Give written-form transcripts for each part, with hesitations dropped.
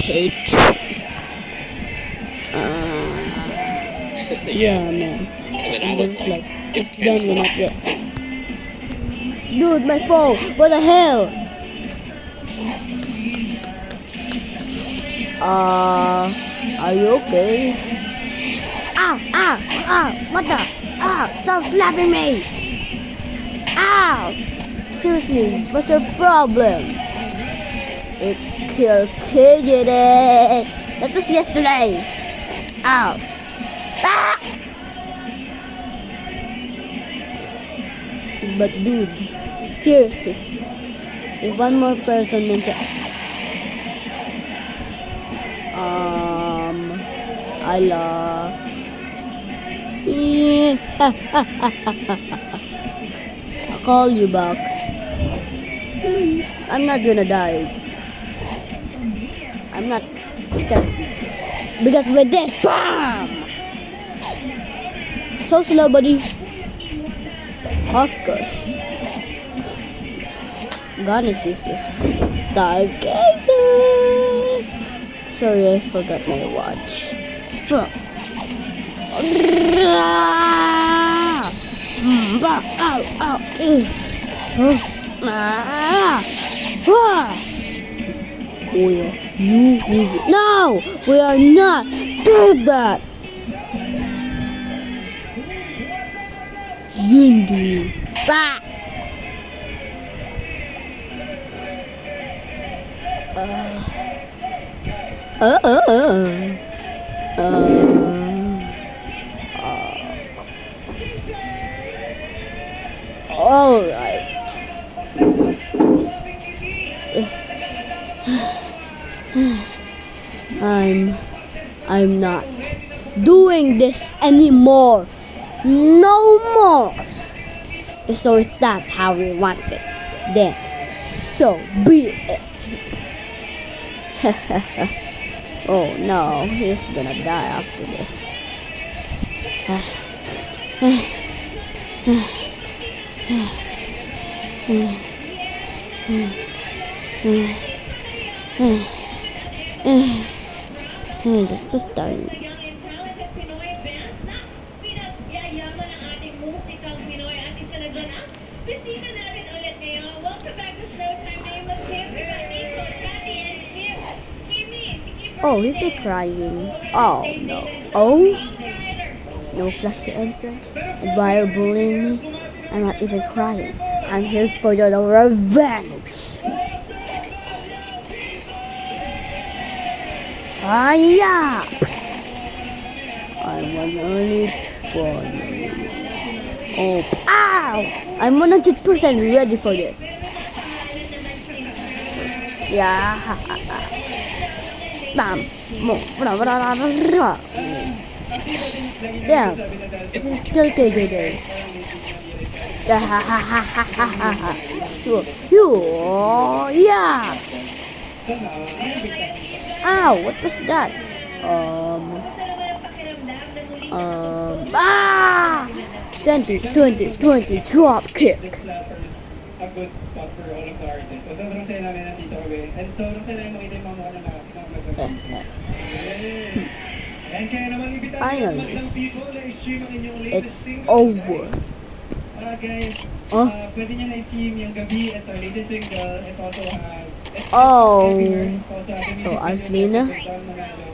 cake. Yeah, man. And I And was then like, it's it's then we're Ken's not yet. Dude, my phone. What the hell? Are you okay? What the? Stop slapping me! Ow! Seriously, what's your problem? It's Kill Kiddy. That was yesterday. Ow! Ah! But dude, seriously, if one more person mentioned, I love. I'll call you back. I'm not gonna die. I'm not scared. Because with this, BAM! So slow, buddy. Of course. Gun is useless. Stargazing! Sorry, I forgot my watch. Ow! No! We are not do that! Yindi! Bah! Uh, uh, uh. All right. I'm not doing this anymore. No more. So if that's how he wants it, then so be it. Oh no, he's gonna die after this. That's just done. Oh, is he crying? Oh no. Oh? No flashy entrance? And why are you bullying me? I'm not even crying. I'm here for the revenge. Yeah. I'm an only one. Oh, ow! I'm 100% ready for this. Yeah. Bam. Yeah. This is still KJJ. Yeah. Ow, what was that? Ah! 20 drop kick. A good spot for all of the artists. So sobrang saya namin nandito kami. And sobrang saya namin makita yung mga mukha na Yes. And kaya naman ibitahin Finally. ng magdang people na i-stream ang inyong latest It's single. over. Guys, Oh. pwede nyo na-stream yung Gabi as our latest single. It also has Oh. Everywhere. It also has a So, music Aslina? video by John Manalo.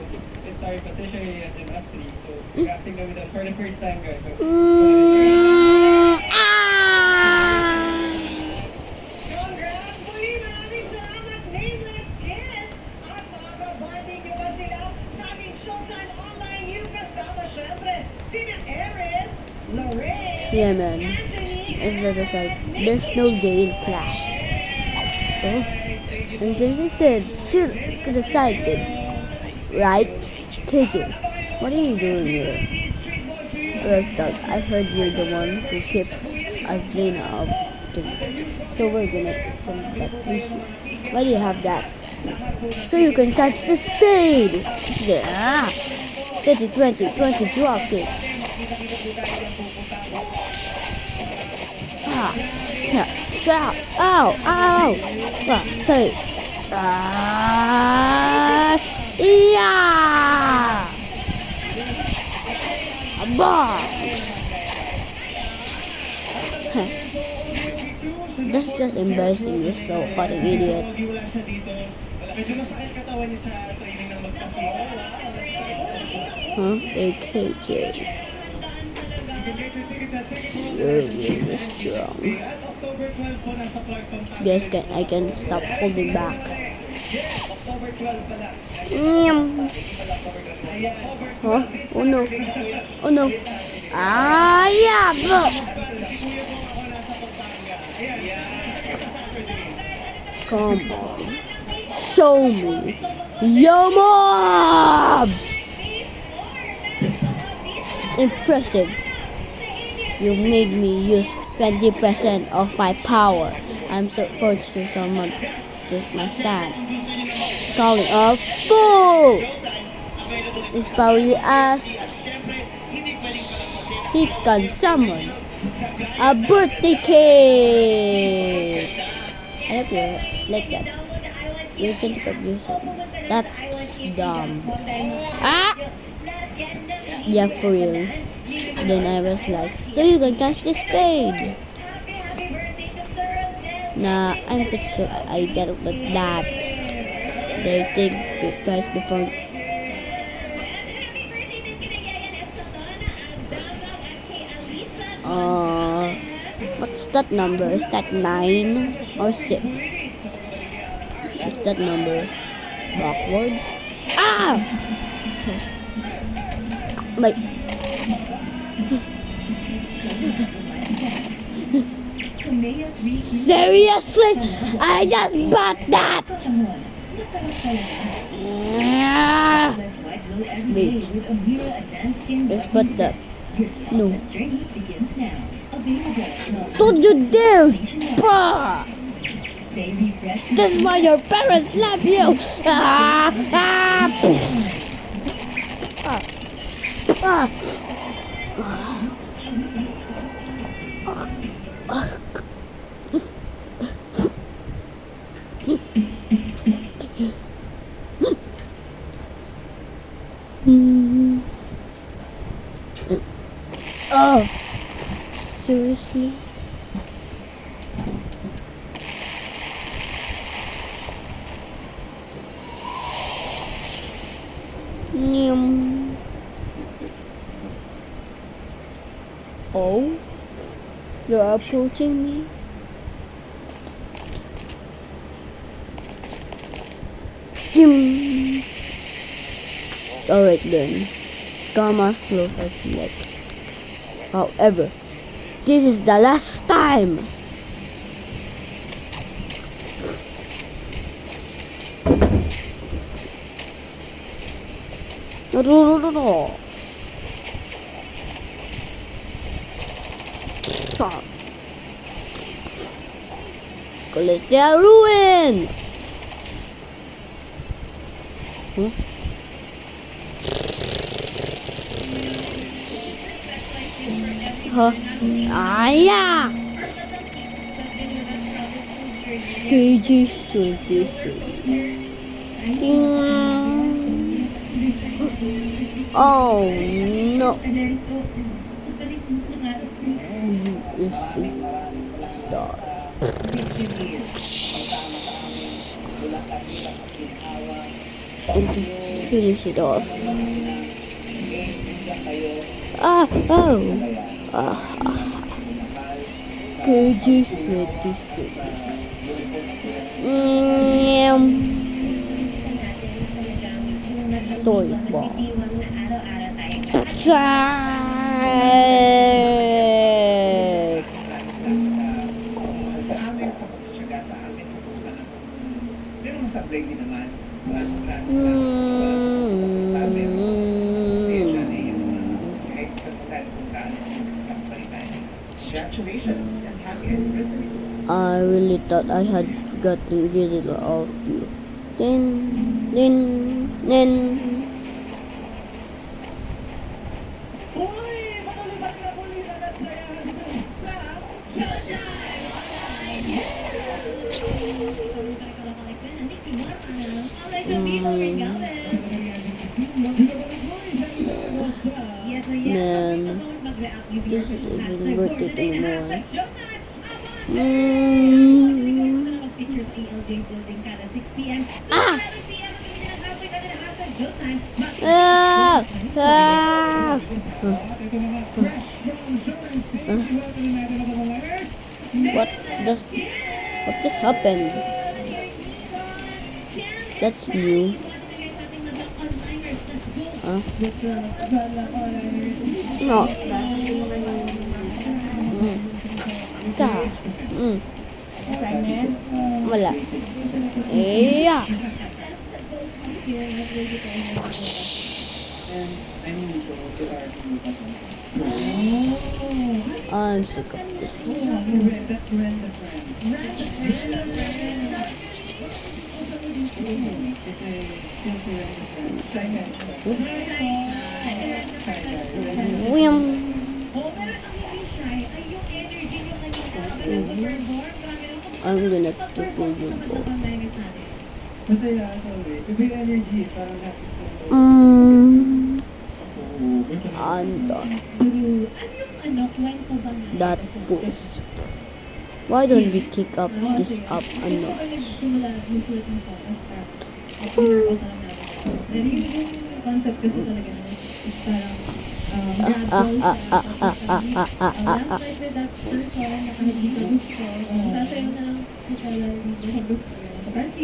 It's our Patricia Reyes and us three. So, acting kami that for the first time, guys. So, Congrats! Muli maraming salamat, Nameless Kids! At makakabanding nyo ba sila sa ating Showtime Online You kasama syempre sina Eris, Lorraine, Yeah, man. Anthony, It's the side. There's no gay in class. Oh. And then he said, sit to the side then. Right? KJ, what are you doing here? Well, Doug, I heard you're the one who keeps Azlina up. So we're gonna put some of that tissue. Why do you have that? So you can touch the spade. Yeah. 20 drop kick. Ah. Yeah. Ow. Ow. Take. Yeah! Aba! That's just embarrassing. You're so fucking idiot. Wala siya dito. Medyo masakit katawan niya sa training ng magpasika. Huh? AKJ. You're really strong. At October 12 po nasa Clark Pampanga. Guys, I can stop holding back. Yes, October 12 pala. Huh? Oh no. Oh no. Ah, yeah, bro. Come on. Show me your mobs. Impressive. You made me use 20% of my power. I'm so fortunate someone took my son. Calling a fool. This power you ask. He can summon a birthday cake. I hope you like that. You can confuse it. That's dumb. Ah! Yeah, for real. Then I was like, so you can catch this spade. Nah, I'm pretty sure I get it with that. They think twice before. What's that number? Is that 9 or 6? Is that number backwards? Ah! Wait. Seriously? I just bought that! Ah! Wait. Let's put that. No. Don't you dare! Bah! That's why your parents love you! Ah! Ah! Ah! Oh, seriously? Oh, you're approaching me? Alright then, Karma's close as neck. However, this is the last time. No. Collect their ruin. Huh? Ah, yeah. KG's 26. Ding. Oh no. Let's see. Start. And to finish it off. KG's 26. Story bomb. I really thought I had gotten rid of you. Then. Uy, matulibag na muli na nagsayahan dito sa Showtime! This is even worth it anymore. Ah! Ah! Ah! What does what just happened? That's new. Huh? No. Ta. Wala. Yeah. I'm sick of this. William. I'm gonna tickle you both. Masaya as always. Iba yung energy, parang happy. I'm done. That boost. Why don't we kick up this up a notch?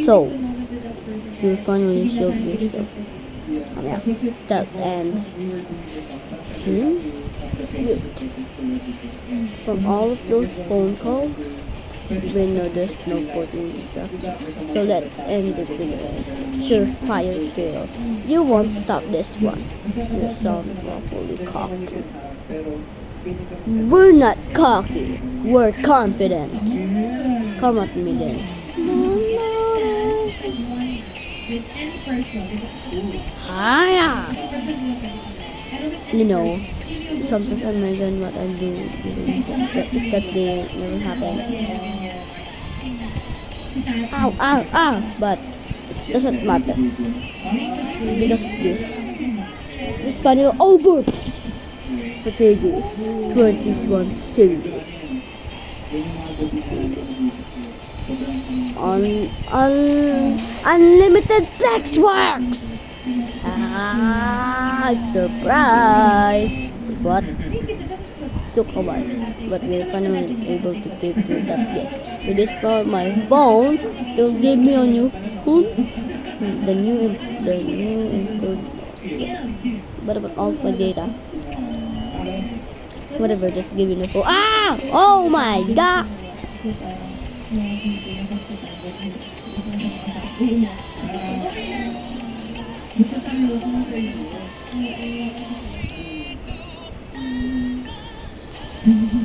So, you finally showed yourself. Yeah, that and mute. From all of those phone calls, we know there's no point in distraction. So let's end the video. Surefire girl, you won't stop this one. You sound awfully cocky. We're not cocky. We're confident. Come at me then. Hiya. You know, sometimes I imagine what I'll do if that day never happened. Ow, ow, ow! But doesn't matter because this final over. The pages 21 series. Unlimited sex works. Surprise! What? Took a while, but we're finally able to give you that gift. With this for my phone, don't give me a new phone. The new improved. What about all my data? Whatever, just give me the phone. Ah! Oh my god!